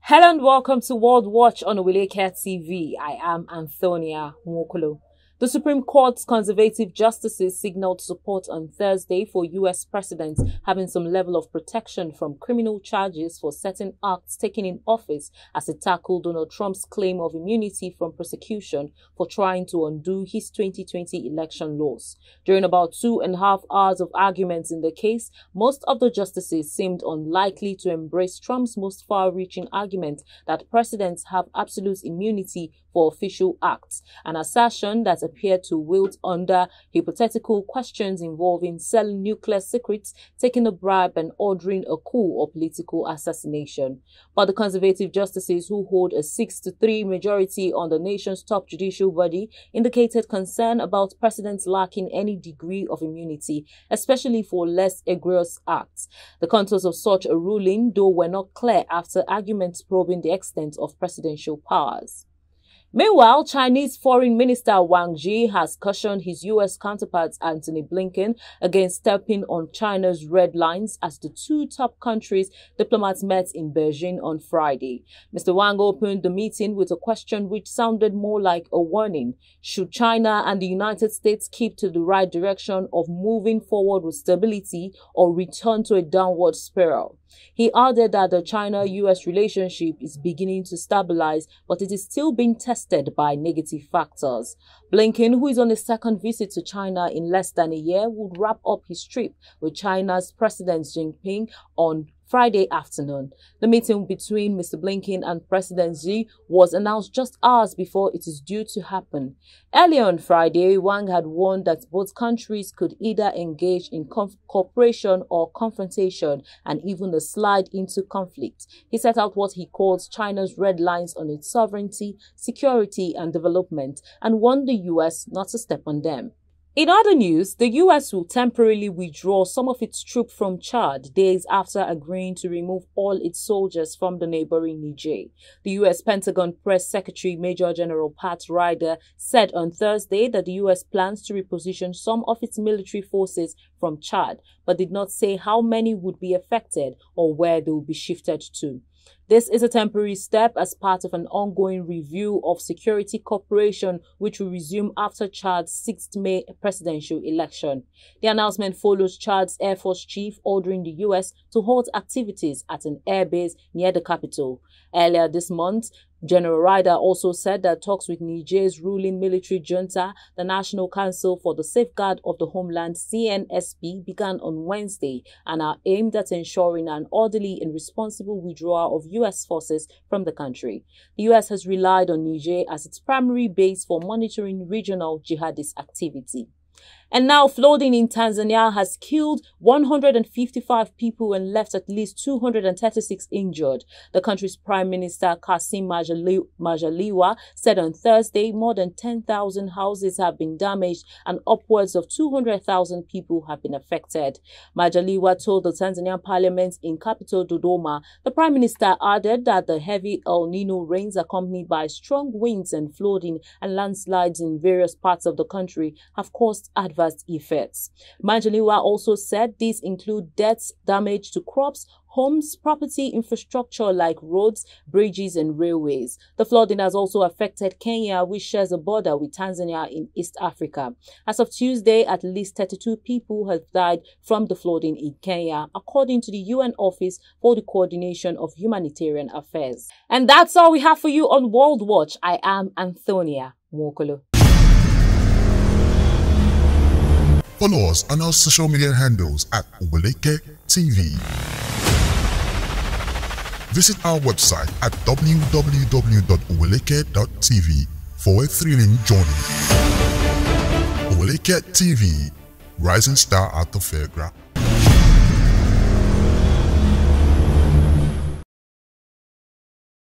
Hello and welcome to World Watch on Oweleke TV. I am Antonia Nwokolo. The Supreme Court's conservative justices signaled support on Thursday for U.S. presidents having some level of protection from criminal charges for certain acts taken in office as it tackled Donald Trump's claim of immunity from prosecution for trying to undo his 2020 election loss. During about 2.5 hours of arguments in the case, most of the justices seemed unlikely to embrace Trump's most far-reaching argument that presidents have absolute immunity for official acts, an assertion that appeared to wilt under hypothetical questions involving selling nuclear secrets, taking a bribe, and ordering a coup or political assassination. But the conservative justices, who hold a 6-3 majority on the nation's top judicial body, indicated concern about presidents lacking any degree of immunity, especially for less egregious acts. The contours of such a ruling, though, were not clear after arguments probing the extent of presidential powers. Meanwhile, Chinese Foreign Minister Wang Yi has cautioned his U.S. counterpart Antony Blinken against stepping on China's red lines as the two top countries' diplomats met in Beijing on Friday. Mr. Wang opened the meeting with a question which sounded more like a warning. Should China and the United States keep to the right direction of moving forward with stability or return to a downward spiral? He added that the China-U.S. relationship is beginning to stabilize, but it is still being tested by negative factors. Blinken, who is on a second visit to China in less than a year, would wrap up his trip with China's President Xi Jinping on Friday afternoon. The meeting between Mr. Blinken and President Xi was announced just hours before it is due to happen. Earlier on Friday, Wang had warned that both countries could either engage in cooperation or confrontation and even a slide into conflict. He set out what he calls China's red lines on its sovereignty, security, and development, and warned the U.S. not to step on them. In other news, the U.S. will temporarily withdraw some of its troops from Chad days after agreeing to remove all its soldiers from the neighboring Niger. The U.S. Pentagon Press Secretary Major General Pat Ryder said on Thursday that the U.S. plans to reposition some of its military forces from Chad, but did not say how many would be affected or where they will be shifted to. This is a temporary step as part of an ongoing review of security cooperation, which will resume after Chad's 6th May presidential election. The announcement follows Chad's Air Force chief ordering the U.S. to halt activities at an airbase near the capital. Earlier this month, General Ryder also said that talks with Niger's ruling military junta, the National Council for the Safeguard of the Homeland (CNSP), began on Wednesday and are aimed at ensuring an orderly and responsible withdrawal of U.S. forces from the country. The U.S. has relied on Niger as its primary base for monitoring regional jihadist activity. And now, flooding in Tanzania has killed 155 people and left at least 236 injured. The country's Prime Minister Kassim Majaliwa said on Thursday more than 10,000 houses have been damaged and upwards of 200,000 people have been affected. Majaliwa told the Tanzanian parliament in capital Dodoma. The Prime Minister added that the heavy El Nino rains accompanied by strong winds and flooding and landslides in various parts of the country have caused adverse effects. Majaliwa also said these include deaths, damage to crops, homes, property, infrastructure like roads, bridges, and railways. The flooding has also affected Kenya, which shares a border with Tanzania in East Africa. As of Tuesday, at least 32 people have died from the flooding in Kenya, according to the UN Office for the Coordination of Humanitarian Affairs. And that's all we have for you on World Watch. I am Antonia Nwokolo. Follow us on our social media handles at Oweleke TV. Visit our website at www.oweleke.tv for a thrilling journey. Oweleke TV, rising star at the fairground.